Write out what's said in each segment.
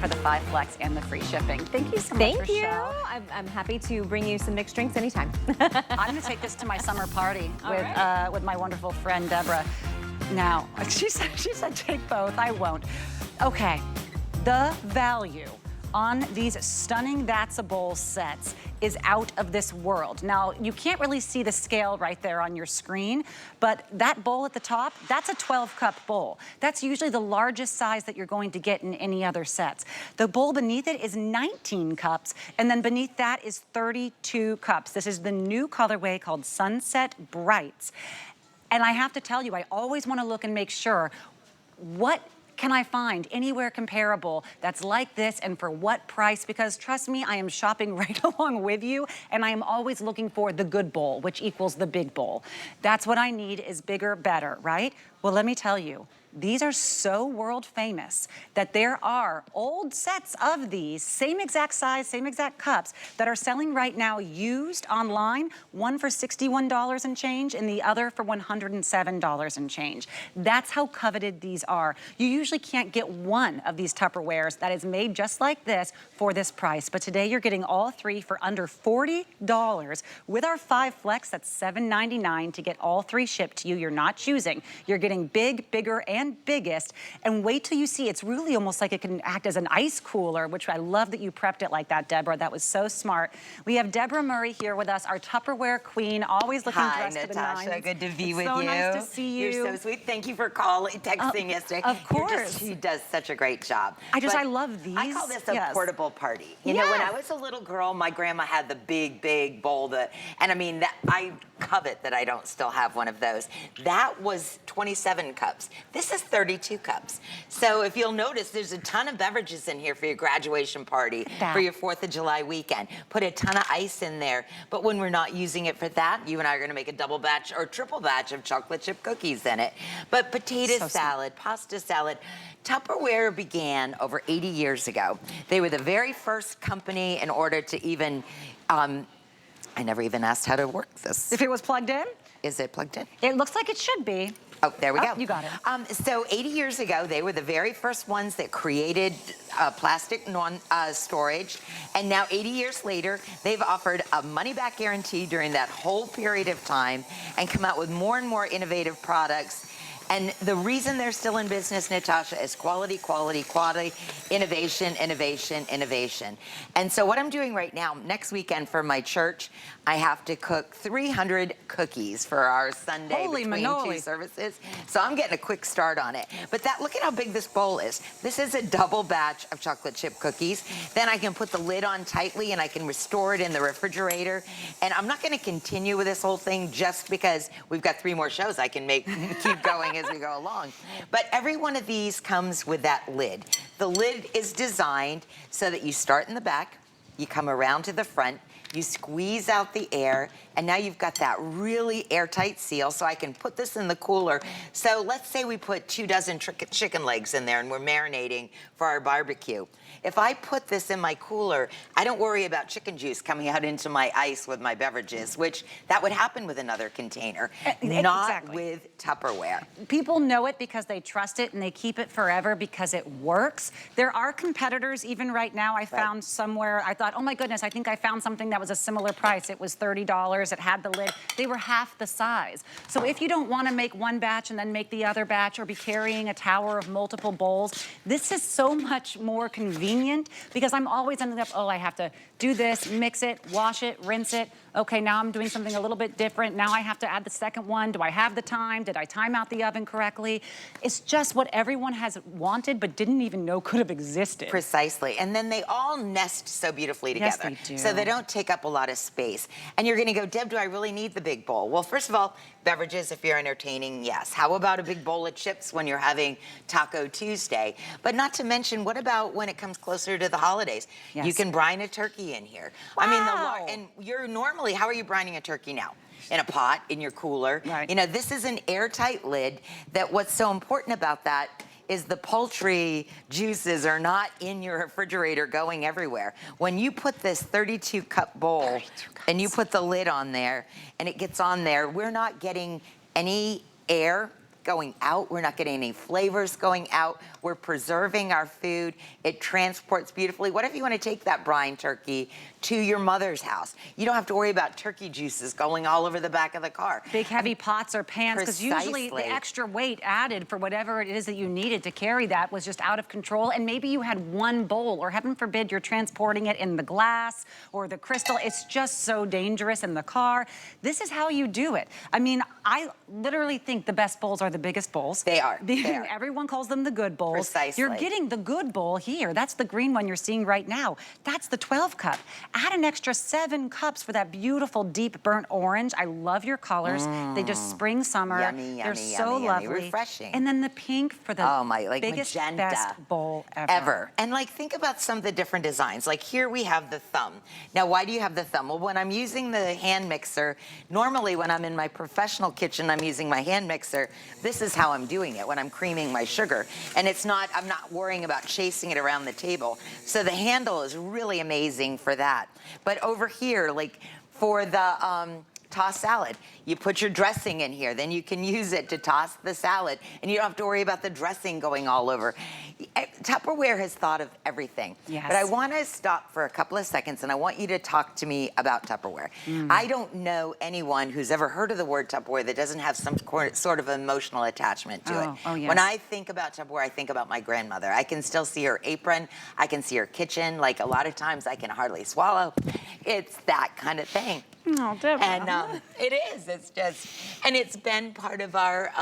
for the 5 flex and the free shipping. Thank you so much, Thank you. Rochelle. I'm happy to bring you some mixed drinks anytime. I'm going to take this to my summer party with my wonderful friend Deborah. Now, she said take both. I won't. Okay, the value on these stunning Thatsa Bowl sets is out of this world. Now, you can't really see the scale right there on your screen, but that bowl at the top, that's a 12-cup bowl. That's usually the largest size that you're going to get in any other sets. The bowl beneath it is 19 cups, and then beneath that is 32 cups. This is the new colorway called Sunset Brights. And I have to tell you, I always want to look and make sure, what can I find anywhere comparable that's like this and for what price? Because trust me, I am shopping right along with you, and I am always looking for the good bowl, which equals the big bowl. That's what I need, is bigger, better, right? Well, let me tell you, these are so world famous that there are old sets of these, same exact size, same exact cups, that are selling right now used online, one for $61 and change and the other for $107 and change. That's how coveted these are. You usually can't get one of these Tupperwares that is made just like this for this price, but today you're getting all three for under $40 with our 5 flex. That's $7.99 to get all three shipped to you. You're not choosing. You're getting big, bigger, and biggest, and wait till you see, it's really almost like it can act as an ice cooler, which I love that you prepped it like that, Deborah. That was so smart. We have Deborah Murray here with us, our Tupperware queen, always looking dressed to the nines. Hi, Natasha, good to be with so you. So nice to see you. You're so sweet. Thank you for calling, texting yesterday. Of course. She does such a great job. I love these. I call this a portable party. You know, when I was a little girl, my grandma had the big, big bowl and I mean, I covet that I don't still have one of those. That was 27 cups. This is 32 cups. So if you'll notice, there's a ton of beverages in here for your graduation party, for your 4th of July weekend. Put a ton of ice in there. But when we're not using it for that, you and I are gonna make a double batch or triple batch of chocolate chip cookies in it. But potato salad, pasta salad. Tupperware began over 80 years ago. They were the very first company in order to even, I never even asked how to work this. If it was plugged in? Is it plugged in? It looks like it should be. Oh, there we go. You got it. So 80 years ago, they were the very first ones that created plastic storage. And now 80 years later, they've offered a money-back guarantee during that whole period of time and come out with more and more innovative products. And the reason they're still in business, Natasha, is quality, quality, quality, innovation, innovation, innovation. And so what I'm doing right now, next weekend for my church, I have to cook 300 cookies for our Sunday between two services. So I'm getting a quick start on it. But look at how big this bowl is. This is a double batch of chocolate chip cookies. Then I can put the lid on tightly and I can restore it in the refrigerator. And I'm not gonna continue with this whole thing just because we've got 3 more shows I can keep going as we go along. But every one of these comes with that lid. The lid is designed so that you start in the back, you come around to the front, you squeeze out the air, and now you've got that really airtight seal, so I can put this in the cooler. So let's say we put 2 dozen chicken legs in there and we're marinating for our barbecue. If I put this in my cooler, I don't worry about chicken juice coming out into my ice with my beverages, which that would happen with another container, not with Tupperware. People know it because they trust it and they keep it forever because it works. There are competitors even right now. I found somewhere, I thought, oh my goodness, I think I found something that was a similar price. It was $30, it had the lid. They were half the size. So if you don't want to make one batch and then make the other batch or be carrying a tower of multiple bowls, this is so much more convenient because I'm always ending up, oh, I have to do this, mix it, wash it, rinse it. Okay, now I'm doing something a little bit different. Now I have to add the second one. Do I have the time? Did I time out the oven correctly? It's just what everyone has wanted but didn't even know could have existed. Precisely. And then they all nest so beautifully together. Yes, they do. So they don't take up a lot of space. And you're gonna go, Deb, do I really need the big bowl? Well, first of all, beverages, if you're entertaining, yes. How about a big bowl of chips when you're having Taco Tuesday? But not to mention, what about when it comes closer to the holidays? Yes. You can brine a turkey in here. Wow. I mean, and you're normally, how are you brining a turkey now? In a pot, in your cooler. Right. You know, this is an airtight lid that what's so important about that is the poultry juices are not in your refrigerator going everywhere. When you put this 32-cup bowl and you put the lid on there and it gets on there, we're not getting any air going out. We're not getting any flavors going out. We're preserving our food. It transports beautifully. What if you want to take that brine turkey to your mother's house? You don't have to worry about turkey juices going all over the back of the car. Big heavy pots or pans, because usually Precisely. the extra weight added for whatever it is that you needed to carry that was just out of control, and maybe you had one bowl, or heaven forbid you're transporting it in the glass or the crystal. It's just so dangerous in the car. This is how you do it. I mean, I literally think the best bowls are the biggest bowls. They are. They are. Everyone calls them the good bowls. Precisely. You're getting the good bowl here. That's the green one you're seeing right now. That's the 12 cup. Add an extra 7 cups for that beautiful deep burnt orange. I love your colors. They just spring summer. Yummy, They're yummy, so yummy, lovely. yummy. Refreshing. And then the pink for the biggest, magenta. best bowl ever. And like, think about some of the different designs. Like here we have the thumb. Now, why do you have the thumb? Well, when I'm using the hand mixer, normally when I'm in my professional kitchen, I'm using my hand mixer. This is how I'm doing it when I'm creaming my sugar. And it's not, I'm not worrying about chasing it around the table. So the handle is really amazing for that. But over here, like for the tossed salad, you put your dressing in here, then you can use it to toss the salad, and you don't have to worry about the dressing going all over. Tupperware has thought of everything. Yes. But I want to stop for a couple of seconds, and I want you to talk to me about Tupperware. I don't know anyone who's ever heard of the word Tupperware that doesn't have some sort of emotional attachment to it. Oh, yes. When I think about Tupperware, I think about my grandmother. I can still see her apron. I can see her kitchen. Like, a lot of times I can hardly swallow. It's that kind of thing. Oh, Deborah. And it is. It's just, and it's been part of our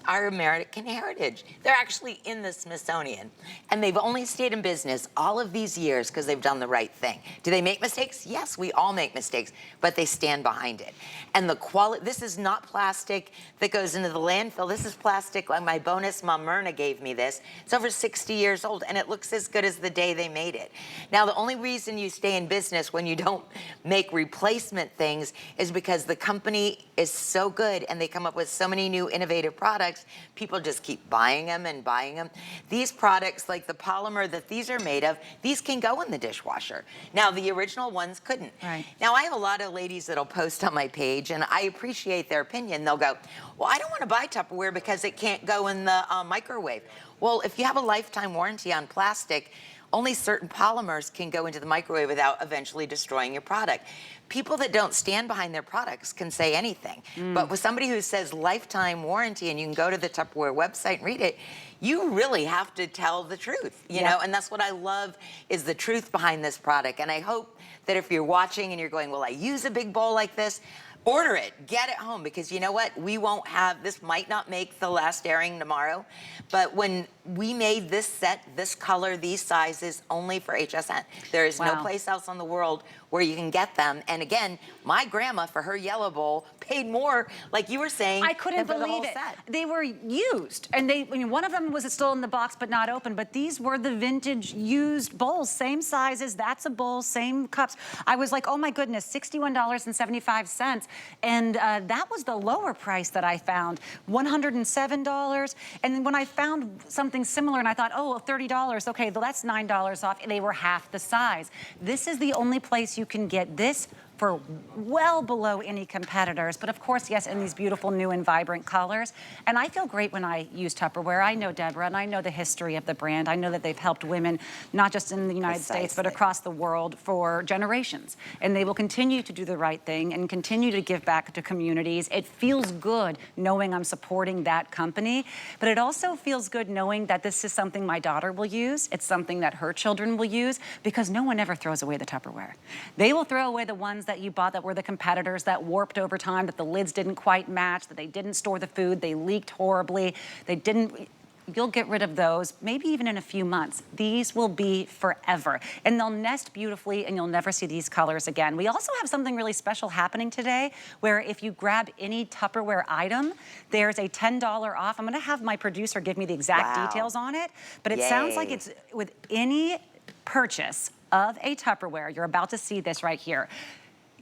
American heritage. They're actually in the Smithsonian, and they've only stayed in business all of these years because they've done the right thing. Do they make mistakes? Yes, we all make mistakes, but they stand behind it. And the quality. This is not plastic that goes into the landfill. This is plastic. Like my bonus mom Myrna gave me this. It's over 60 years old, and it looks as good as the day they made it. Now, the only reason you stay in business when you don't make replacement things is because the company is so good and they come up with so many new innovative products, people just keep buying them and buying them. These products, like the polymer that these are made of, these can go in the dishwasher. Now, the original ones couldn't. Right. Now, I have a lot of ladies that'll post on my page, and I appreciate their opinion. They'll go, well, I don't want to buy Tupperware because it can't go in the microwave. Well, if you have a lifetime warranty on plastic, only certain polymers can go into the microwave without eventually destroying your product. People that don't stand behind their products can say anything. But with somebody who says lifetime warranty, and you can go to the Tupperware website and read it, you really have to tell the truth, you know? And that's what I love, is the truth behind this product. And I hope that if you're watching and you're going, well, I use a big bowl like this, order it, get it home, because you know what? We won't have, this might not make the last airing tomorrow, but when we made this set, this color, these sizes, only for HSN. There is no place else in the world where you can get them. And again, my grandma, for her yellow bowl, paid more, like you were saying, I couldn't than for the believe whole it. set. They were used, and I mean, one of them was still in the box but not open, but these were the vintage used bowls, same sizes, that's a bowl, same cups. I was like, oh my goodness, $61.75, and that was the lower price that I found, $107. And then when I found something similar, and I thought, oh, $30, okay, well, that's $9 off, and they were half the size. This is the only place you can get this for well below any competitors, but of course, yes, in these beautiful new and vibrant colors. And I feel great when I use Tupperware. I know Deborah, and I know the history of the brand. I know that they've helped women, not just in the United States, but across the world for generations. And they will continue to do the right thing and continue to give back to communities. It feels good knowing I'm supporting that company, but it also feels good knowing that this is something my daughter will use. It's something that her children will use, because no one ever throws away the Tupperware. They will throw away the ones that you bought that were the competitors, that warped over time, that the lids didn't quite match, that they didn't store the food, they leaked horribly, they didn't. You'll get rid of those, maybe even in a few months. These will be forever, and they'll nest beautifully, and you'll never see these colors again. We also have something really special happening today, where if you grab any Tupperware item, there's a $10 off. I'm gonna have my producer give me the exact details on it, but it sounds like it's with any purchase of a Tupperware. You're about to see this right here.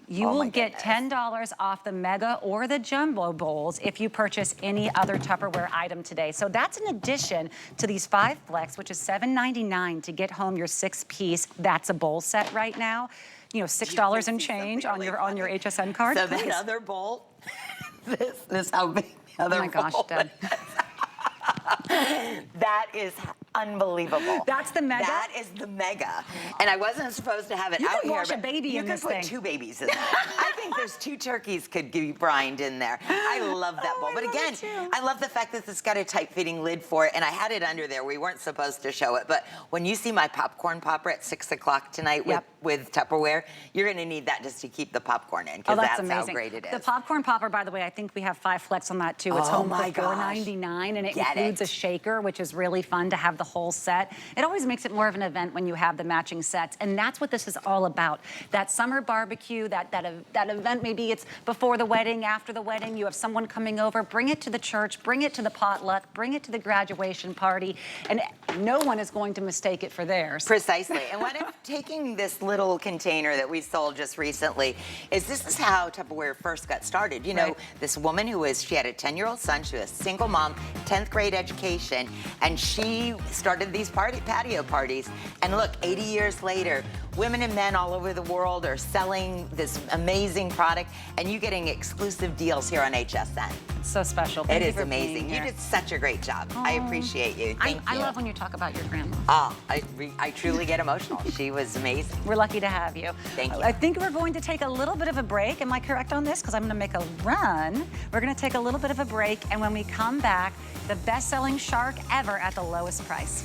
You will get $10 off the mega or the jumbo bowls if you purchase any other Tupperware item today. So that's in addition to these 5 flex, which is $7.99 to get home your 6-piece Thatsa Bowl set right now. You know, $6 and change on your HSN card. So that other bowl, this how big the other bowl. Oh my gosh, Deb. That is unbelievable. That's the mega? That is the mega. And I wasn't supposed to have it You out could here. wash a but baby in this You could thing. put 2 babies in there. I think there's 2 turkeys could be brined in there. I love that bowl. But again, I love the fact that it's got a tight-fitting lid for it. And I had it under there. We weren't supposed to show it. But when you see my popcorn popper at 6 o'clock tonight with Tupperware, you're going to need that just to keep the popcorn in, because that's amazing. how great it is. The popcorn popper, by the way, I think we have 5 flex on that too. It's home for $4.99, and it includes a shaker, which is really fun to have the whole set. It always makes it more of an event when you have the matching sets, and that's what this is all about. That summer barbecue, that event, maybe it's before the wedding, after the wedding, you have someone coming over, bring it to the church, bring it to the potluck, bring it to the graduation party, and no one is going to mistake it for theirs. Precisely. And what I'm taking this little container that we sold just recently is this is how Tupperware first got started. You know, this woman she had a 10-year-old son, she was a single mom, 10th grade education, and she started these patio parties. And look, 80 years later, women and men all over the world are selling this amazing product, and you getting exclusive deals here on HSN. It's so special. It is amazing. You did such a great job. I appreciate you. Thank you. I love when you talk about your grandma. Oh, I truly get emotional. She was amazing. We're lucky to have you. Thank you. I think we're going to take a little bit of a break. Am I correct on this? Because I'm going to make a run. We're going to take a little bit of a break, and when we come back, the best-selling shark ever at the lowest price.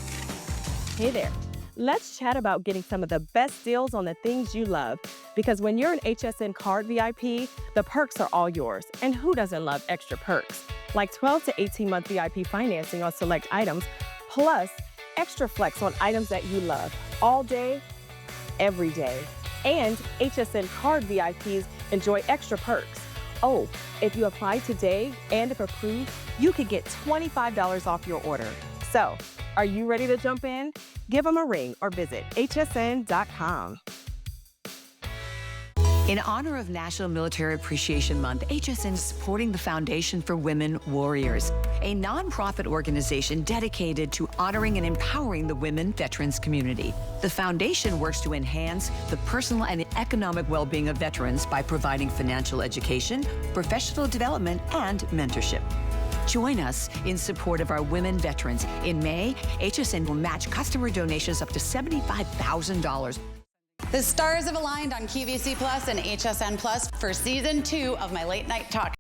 Hey there. Let's chat about getting some of the best deals on the things you love. Because when you're an HSN card VIP, the perks are all yours. And who doesn't love extra perks? Like 12 to 18-month VIP financing on select items, plus extra flex on items that you love all day, every day. And HSN card VIPs enjoy extra perks. Oh, if you apply today and if approved, you could get $25 off your order. So, are you ready to jump in? Give them a ring or visit hsn.com. In honor of National Military Appreciation Month, HSN is supporting the Foundation for Women Warriors, a nonprofit organization dedicated to honoring and empowering the women veterans community. The foundation works to enhance the personal and economic well-being of veterans by providing financial education, professional development, and mentorship. Join us in support of our women veterans. In May, HSN will match customer donations up to $75,000. The stars have aligned on QVC Plus and HSN Plus for season 2 of my late night talk